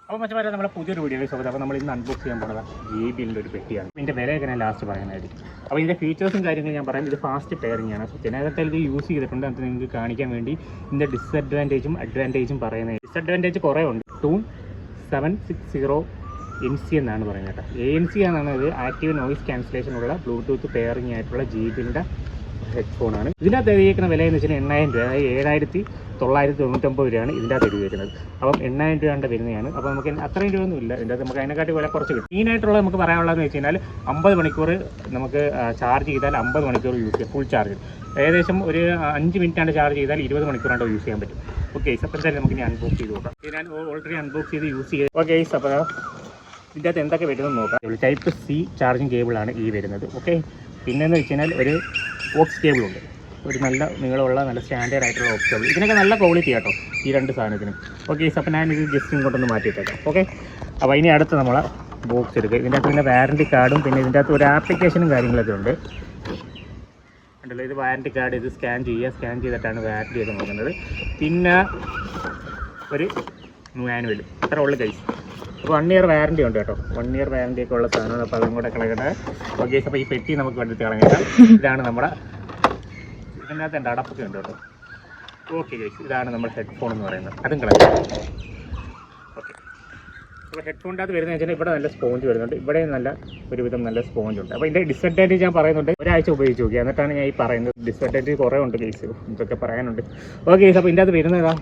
അപ്പോൾ മറ്റേ നമ്മുടെ പുതിയൊരു വീഡിയോ സ്വാഗതം. അപ്പോൾ നമ്മൾ ഇന്ന് അൺബോക്സ് ചെയ്യാൻ പോകുന്നത് JBLൻ്റെ ഒരു പെട്ടിയാണ്. ഇതിൻ്റെ വിലയൊക്കെ ഞാൻ ലാസ്റ്റ് പറയാനായിരിക്കും. അപ്പോൾ ഇതിൻ്റെ ഫീച്ചേഴ്സും കാര്യങ്ങളും ഞാൻ പറയാം. ഇത് ഫാസ്റ്റ് ടയറിംഗ് ആണ്. ഇതിനകത്ത് ഇത് യൂസ് ചെയ്തിട്ടുണ്ട്. അത് നിങ്ങൾക്ക് കാണിക്കാൻ വേണ്ടി ഇതിൻ്റെ ഡിസഡ്വാൻറ്റേജും അഡ്വാൻറ്റേജും പറയുന്നത്. ഡിസഡ്വാൻറ്റേജ് കുറേ ഉണ്ട്. 2760 NC എന്നാണ് പറയുന്നത് കേട്ടോ. ANC എന്നാണ് ഇത് ആക്റ്റീവ് നോയിസ് ക്യാൻസലേഷനുള്ള ബ്ലൂടൂത്ത് പെയറിംഗ് ആയിട്ടുള്ള JBLൻ്റെ ഹെഡ്ഫോണാണ്. ഇതിനകത്ത് എഴുതിയിരിക്കുന്ന വില എന്ന് വെച്ചാൽ 8000 രൂപ, അതായത് 7999 രൂപയാണ് ഇതിൻ്റെ അകത്ത് എഴുതിയിരിക്കുന്നത്. അപ്പം 8000 രൂപയുടെ വരുന്നതാണ്. അപ്പോൾ നമുക്ക് അത്രയും രൂപയൊന്നും ഇല്ല. ഇതിൻ്റെ നമുക്ക് അതിനെക്കാട്ടി വില കുറച്ച് കിട്ടും. മെയിനായിട്ടുള്ളത് നമുക്ക് പറയാനുള്ളതെന്ന് വെച്ച് കഴിഞ്ഞാൽ 50 മണിക്കൂർ നമുക്ക് ചാർജ് ചെയ്താൽ 50 മണിക്കൂർ യൂസ് ചെയ്യാം. ഫുൾ ചാർജ് ഏകദേശം ഒരു 5 മിനിറ്റാണ് ചാർജ് ചെയ്താൽ 20 മണിക്കൂറാണ്ട് യൂസ് ചെയ്യാൻ പറ്റും. ഓക്കെ, അപ്പോൾ എന്തായാലും നമുക്ക് ഇനി അൺബോക്സ് ചെയ്ത് നോക്കാം. ഞാൻ ഓൾറെഡി അൺബോക്സ് ചെയ്ത് യൂസ് ചെയ്ത്. ഓക്കെ, അപ്പോൾ ഇതിൻ്റെ അകത്ത് എന്തൊക്കെ വരുന്നതെന്ന് നോക്കാം. ടൈപ്പ് C ചാർജിങ് കേബിളാണ് ഈ വരുന്നത്. ഓക്കെ, പിന്നെയെന്ന് വെച്ച് കഴിഞ്ഞാൽ ഒരു ഓക്സ് കേബിളുണ്ട്. ഒരു നല്ല നീളമുള്ള നല്ല സ്റ്റാൻഡേർഡ് ആയിട്ടുള്ള ഓക്സ് കേബിൾ. ഇതിനൊക്കെ നല്ല ക്വാളിറ്റി കേട്ടോ ഈ രണ്ട് സാധനത്തിനും. ഓക്കെ, അപ്പോൾ ഞാനിത് ജസ്റ്റ് ഇങ്ങോട്ടൊന്ന് മാറ്റിയിട്ടേക്കാം. ഓക്കെ, അപ്പോൾ ഇനി അടുത്ത് നമ്മളെ ബോക്സ് എടുക്കുക. ഇതിൻ്റെ അകത്ത് പിന്നെ വാറൻറ്റി കാർഡും പിന്നെ ഇതിൻ്റെ അകത്ത് ഒരു ആപ്ലിക്കേഷനും കാര്യങ്ങളൊക്കെ ഉണ്ട്. ഉണ്ടല്ലോ, ഇത് വാറൻറ്റി കാർഡ്. ഇത് സ്കാൻ ചെയ്യുക. സ്കാൻ ചെയ്തിട്ടാണ് വാറൻറ്റി ഒക്കെ നോക്കുന്നത്. പിന്നെ ഒരു മാനുവൽ. അത്ര ഉള്ളു കൈസ്. അപ്പോൾ 1 ഇയർ വാറൻറ്റി ഉണ്ട് കേട്ടോ. 1 ഇയർ വാറൻറ്റി ഒക്കെ ഉള്ള സാധനമാണ്. അപ്പോൾ അതും കൂടെ കളയട്ടെ. ഓക്കെ, അപ്പോൾ ഈ പെട്ടി നമുക്ക് വേണ്ടിയിട്ട് കളഞ്ഞാൽ ഇതാണ് നമ്മുടെ ഇതിനകത്ത് എൻ്റെ അടപ്പൊക്കെ ഉണ്ട് കേട്ടോ. ഓക്കെ ഗൈസ്, ഇതാണ് നമ്മുടെ ഹെഡ്ഫോൺ എന്ന് പറയുന്നത്. അതും കളയാം. ഓക്കെ, അപ്പോൾ ഹെഡ്ഫോണിൻ്റെ അകത്ത് വരുന്നത് വെച്ചാൽ ഇവിടെ നല്ല സ്പോഞ്ച് വരുന്നുണ്ട്. ഇവിടെ നല്ല ഒരുവിധം നല്ല സ്പോഞ്ച് ഉണ്ട്. അപ്പോൾ ഇതിൻ്റെ ഡിസഡ്വാൻറ്റേജ് ഞാൻ പറയുന്നുണ്ട്. ഒരാഴ്ച ഉപയോഗിച്ച് നോക്കി, എന്നിട്ടാണ് ഞാൻ ഈ പറയുന്നത്. ഡിസഡ്വാൻറ്റേജ് കുറേ ഉണ്ട് ഗൈസ്, ഇതൊക്കെ പറയാനുണ്ട്. ഓക്കെ ഗൈസ്, അപ്പോൾ ഇതിൻ്റെ അകത്ത് വരുന്നതാ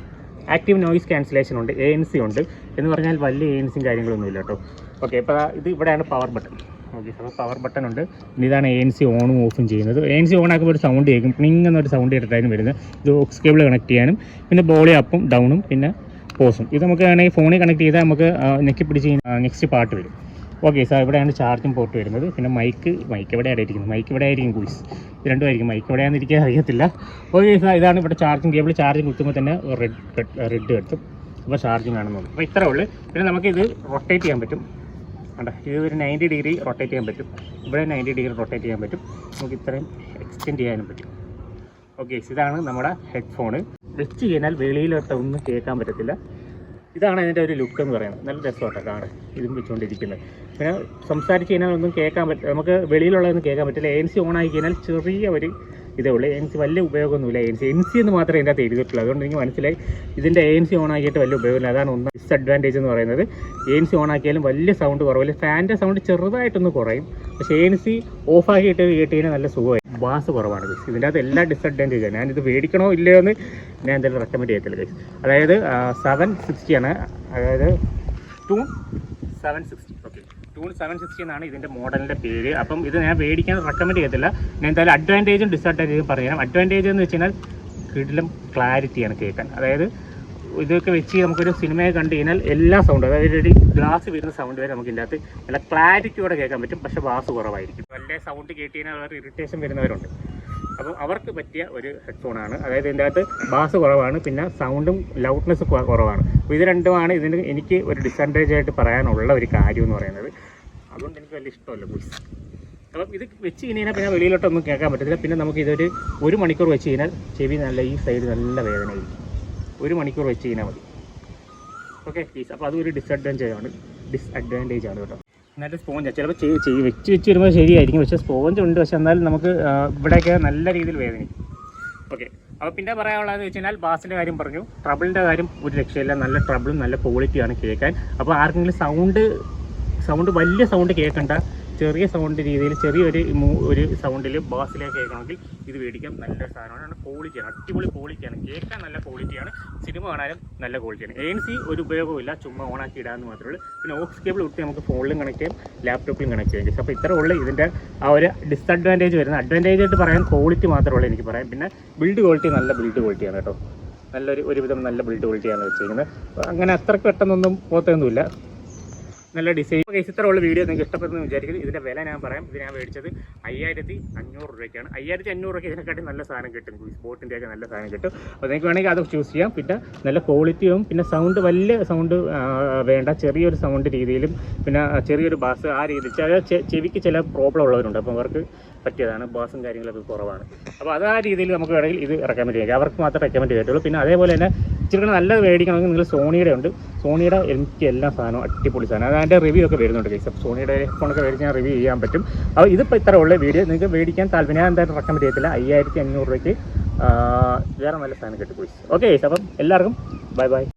ആക്റ്റീവ് നോയിസ് ക്യാൻസലേഷൻ ഉണ്ട്, ANC ഉണ്ട്. എന്ന് പറഞ്ഞാൽ വലിയ ANCയും കാര്യങ്ങളൊന്നും ഇല്ല കേട്ടോ. ഓക്കെ, അപ്പോൾ ഇത് ഇവിടെയാണ് പവർ ബട്ടൺ. ഓക്കെ, അപ്പോൾ പവർ ബട്ടൺ ഉണ്ട്. ഇനി ഇതാണ് ANC ഓണും ഓഫും ചെയ്യുന്നത്. ANC ഓൺ ആക്കുമ്പോൾ ഒരു സൗണ്ട് കേൾക്കും. പ്ലിങ് എന്നൊരു സൗണ്ട് കേട്ടിട്ടായിരുന്നു വരുന്നത്. ഇത് ഓക്സ് കേബിൾ കണക്ട് ചെയ്യാനും പിന്നെ ബോളി അപ്പും ഡൗണും പിന്നെ പോസും. ഇത് നമുക്ക് വേണമെങ്കിൽ ഫോണിൽ കണക്ട് ചെയ്താൽ നമുക്ക് നെക്കി പിടിച്ച് നെക്സ്റ്റ് പാട്ട് വരും. ഓക്കെ സാർ, ഇവിടെയാണ് ചാർജിങ് പോർട്ട് വരുന്നത്. പിന്നെ മൈക്ക് എവിടെ ആയിരിക്കും? മൈക്ക് ഇവിടെ ആയിരിക്കും ഗൂസ്. ഇത് രണ്ടും ആയിരിക്കും. മൈക്ക് എവിടെയാണെന്ന് ഇരിക്കാൻ അറിയത്തില്ല. ഓക്കെ സാർ, ഇതാണ് ഇവിടെ ചാർജിങ് കേബിൾ. ചാർജിങ് കുത്തുമ്പോൾ തന്നെ റെഡ് കത്തും. അപ്പോൾ ചാർജിങ് ആണെന്നുള്ളൂ. അപ്പോൾ ഇത്രേ ഉള്ളൂ. പിന്നെ നമുക്കിത് റൊട്ടേറ്റ് ചെയ്യാൻ പറ്റും. കണ്ടോ, ഇത് ഒരു 90 ഡിഗ്രി റൊട്ടേറ്റ് ചെയ്യാൻ പറ്റും. ഇവിടെ 90 ഡിഗ്രി റൊട്ടേറ്റ് ചെയ്യാൻ പറ്റും. നമുക്ക് ഇത്രയും എക്സ്റ്റെൻഡ് ചെയ്യാനും പറ്റും. ഓക്കെ, ഇതാണ് നമ്മുടെ ഹെഡ്ഫോണ്. വെച്ച് കഴിഞ്ഞാൽ വെളിയിലോട്ടൊന്നും കേൾക്കാൻ പറ്റത്തില്ല. ഇതാണ് അതിൻ്റെ ഒരു ലുക്ക് എന്ന് പറയുന്നത്. നല്ല രസമാട്ടോ കാണാൻ ഇതും വെച്ചുകൊണ്ടിരിക്കുന്നത്. പിന്നെ സംസാരിച്ച് കഴിഞ്ഞാൽ ഒന്നും കേൾക്കാൻ പറ്റില്ല. നമുക്ക് വെളിയിലുള്ളതൊന്നും കേൾക്കാൻ പറ്റില്ല. ANC ഓൺ ആക്കി കഴിഞ്ഞാൽ ചെറിയ ഒരു ഇതേ ഉള്ളൂ. ANC വലിയ ഉപയോഗമൊന്നുമില്ല. ANC എന്ന് മാത്രമേ ഇതിൻ്റെ അകത്ത് എഴുതിയിട്ടുള്ളൂ. അതുകൊണ്ട് എനിക്ക് മനസ്സിലായി ഇതിൻ്റെ ANC ഓൺ ആക്കിയിട്ട് വലിയ ഉപയോഗമില്ല. അതാണ് ഒന്ന് ഡിസഡ്വാൻറ്റേജ് എന്ന് പറയുന്നത്. ANC ഓൺ ആക്കിയാലും വലിയ സൗണ്ട് കുറവില്ല. ഫാനിൻ്റെ സൗണ്ട് ചെറുതായിട്ടൊന്ന് കുറയും. പക്ഷേ ANC ഓഫാക്കിയിട്ട് കേട്ട് കഴിഞ്ഞാൽ നല്ല സുഖമായി. ബാസ് കുറവാണ് ഗൈസ്. ഇതിൻ്റെ അകത്ത് എല്ലാ ഡിസഡ്വാൻറ്റേജാണ്. ഞാനിത് മേടിക്കണോ ഇല്ലയോ എന്ന് ഞാൻ എന്തായാലും റെക്കമെൻഡ് ചെയ്യത്തില്ല ഗൈസ്. അതായത് 760 ആണ്. അതായത് TUNE 760. ഓക്കെ, TUNE 760 എന്നാണ് ഇതിൻ്റെ മോഡലിൻ്റെ പേര്. അപ്പം ഇത് ഞാൻ മേടിക്കാൻ റെക്കമെൻഡ് ചെയ്യത്തില്ല. ഞാൻ എന്തായാലും അഡ്വാൻറ്റേജും ഡിസഡ്വാൻറ്റേജും പറഞ്ഞുതരാം. അഡ്വാൻറ്റേജ് എന്ന് വെച്ച് കഴിഞ്ഞാൽ കിടിലം ക്ലാരിറ്റിയാണ് കേൾക്കാൻ. അതായത് ഇതൊക്കെ വെച്ച് നമുക്കൊരു സിനിമയെ കണ്ടു കഴിഞ്ഞാൽ എല്ലാ സൗണ്ടും, അതായത് ഒരു ഗ്ലാസ് വരുന്ന സൗണ്ട് വരെ നമുക്ക് ഇതിൻ്റെ അകത്ത് നല്ല ക്ലാരിറ്റിയോടെ കേൾക്കാൻ പറ്റും. പക്ഷേ ബാസ് കുറവായിരിക്കും. വലിയ സൗണ്ട് കേട്ട് കഴിഞ്ഞാൽ അവർ ഇറിറ്റേഷൻ വരുന്നവരുണ്ട്. അപ്പം അവർക്ക് പറ്റിയ ഒരു ഹെഡ്ഫോണാണ്. അതായത് ഇതിൻ്റെ അകത്ത് ബാസ് കുറവാണ്, പിന്നെ സൗണ്ടും ലൗഡ്നെസ് കുറവാണ്. അപ്പോൾ ഇത് രണ്ടുമാണ് ഇതിന് എനിക്ക് ഒരു ഡിസഡ്വാൻറ്റേജ് ആയിട്ട് പറയാനുള്ള ഒരു കാര്യം എന്ന് പറയുന്നത്. അതുകൊണ്ട് എനിക്ക് വലിയ ഇഷ്ടമല്ല ബോയ്സ്. അപ്പം ഇത് വെച്ച് കഴിഞ്ഞാൽ പിന്നെ വെളിയിലോട്ടൊന്നും കേൾക്കാൻ പറ്റത്തില്ല. പിന്നെ നമുക്ക് ഇതൊരു 1 മണിക്കൂർ വെച്ച് കഴിഞ്ഞാൽ ചെവി നല്ല ഈ സൈഡ് നല്ല വേദനയായിരിക്കും. 1 മണിക്കൂർ വെച്ച് കഴിഞ്ഞാൽ മതി. Okay please. അപ്പോൾ അതൊരു ഡിസഡ്വാൻറ്റേജ് ആണ് കേട്ടോ. എന്നിട്ട് സ്പോഞ്ച് ചിലപ്പോൾ വെച്ച് വരുമ്പോൾ ശരിയായിരിക്കും. പക്ഷേ സ്പോഞ്ച് ഉണ്ട്. പക്ഷേ എന്നാലും നമുക്ക് ഇവിടെയൊക്കെ നല്ല രീതിയിൽ വേദനിക്കും. ഓക്കെ, അപ്പോൾ പിന്നെ പറയാനുള്ളതെന്ന് വെച്ച് കഴിഞ്ഞാൽ ബാസിൻ്റെ കാര്യം പറഞ്ഞു. ട്രബിളിൻ്റെ കാര്യം ഒരു രക്ഷയില്ല. നല്ല ട്രബിളും നല്ല ക്വാളിറ്റിയാണ് കേൾക്കാൻ. അപ്പോൾ ആർക്കെങ്കിലും സൗണ്ട് വലിയ സൗണ്ട് കേൾക്കണ്ട, ചെറിയ സൗണ്ട് രീതിയിൽ ഒരു സൗണ്ടിൽ ബാസിലേക്ക് കേൾക്കണമെങ്കിൽ ഇത് മേടിക്കാം. നല്ല സാധനമാണ്. ക്വാളിറ്റിയാണ്, അടിപൊളി ക്വാളിറ്റിയാണ്. കേൾക്കാൻ നല്ല ക്വാളിറ്റിയാണ്. സിനിമ കാണാനും നല്ല ക്വാളിറ്റിയാണ്. ANC ഒരു ഉപയോഗമില്ല, ചുമ്മാ ഓണാക്കി ഇടാമെന്ന് മാത്രമേ ഉള്ളൂ. പിന്നെ ഓക്സ് കേബിൾ വിട്ട് നമുക്ക് ഫോണിലും കണക്ട് ചെയ്യാം, ലാപ്ടോപ്പിലും കണക്ട് ചെയ്യാം. അപ്പോൾ ഇത്ര ഉള്ളൂ ഇതിൻ്റെ ആ ഒരു ഡിസഡ്വാൻറ്റേജ് വരുന്നത്. അഡ്വാൻറ്റേജ് ആയിട്ട് പറയാൻ ക്വാളിറ്റി മാത്രമേ ഉള്ളൂ എനിക്ക് പറയാം. പിന്നെ ബിൽഡ് ക്വാളിറ്റി നല്ല ബിൽഡ് ക്വാളിറ്റിയാണ് കേട്ടോ. ഒരുവിധം നല്ല ബിൽഡ് ക്വാളിറ്റിയാണ് വെച്ചിരിക്കുന്നത്. അങ്ങനെ അത്രയ്ക്ക് പെട്ടെന്നൊന്നും പോത്തൊന്നുമില്ല. നല്ല ഡിസൈൻ. കേസ് ഇത്ര ഉള്ള വീഡിയോ നിങ്ങൾക്ക് ഇഷ്ടപ്പെട്ടെന്ന് വിചാരിക്കുന്നത്. ഇതിൻ്റെ വില ഞാൻ പറയാം. ഇത് ഞാൻ മേടിച്ചത് 5500 രൂപയ്ക്കാണ്. 5500 രൂപയ്ക്ക് ഇതിനെക്കാട്ടി നല്ല സാധനം കിട്ടും. സ്പോട്ടിൻ്റെയൊക്കെ നല്ല സാധനം കിട്ടും. അപ്പോൾ നിങ്ങൾക്ക് വേണമെങ്കിൽ അത് ചൂസ് ചെയ്യാം. പിന്നെ നല്ല ക്വാളിറ്റിയും പിന്നെ സൗണ്ട് വലിയ സൗണ്ട് വേണ്ട, ചെറിയൊരു സൗണ്ട് രീതിയിലും പിന്നെ ചെറിയൊരു ബാസ് ആ രീതിയിൽ. ചെവിക്ക് ചില പ്രോബ്ലം ഉള്ളവരുണ്ട്. അപ്പോൾ അവർക്ക് പറ്റിയതാണ്. ബാസും കാര്യങ്ങളൊക്കെ കുറവാണ്. അപ്പോൾ അത് ആ രീതിയിൽ നമുക്ക് വേണമെങ്കിൽ ഇത് റെക്കമെൻഡ് ചെയ്യാം. അവർക്ക് മാത്രമേ റെക്കമെൻഡ് ചെയ്തിട്ടുള്ളൂ. പിന്നെ അതേപോലെ തന്നെ ഇച്ചിരി നല്ലത് മേടിക്കണമെങ്കിൽ നിങ്ങൾ സോണിയുടെ ഉണ്ട്. സോണിയുടെ എനിക്ക് എല്ലാ സാധനവും അടിപൊളി സാധനം. അത് അതിൻ്റെ റിവ്യൂ ഒക്കെ വരുന്നുണ്ട് ഗൈസ്. അപ്പോൾ സോണിയുടെ ഫോണൊക്കെ മേടിച്ച് ഞാൻ റിവ്യൂ ചെയ്യാൻ പറ്റും. അപ്പോൾ ഇതിപ്പോൾ ഇത്ര ഉള്ള വീഡിയോ നിങ്ങൾക്ക് മേടിക്കാൻ താല്പര്യം ഞാൻ എന്തായാലും റെക്കമെൻഡ് ചെയ്യത്തില്ല. 5500 രൂപയ്ക്ക് വേറെ നല്ല സാധനം കിട്ടും ഗൈസ്. ഓക്കെ ഗൈസ്, അപ്പം എല്ലാവർക്കും ബൈ ബൈ.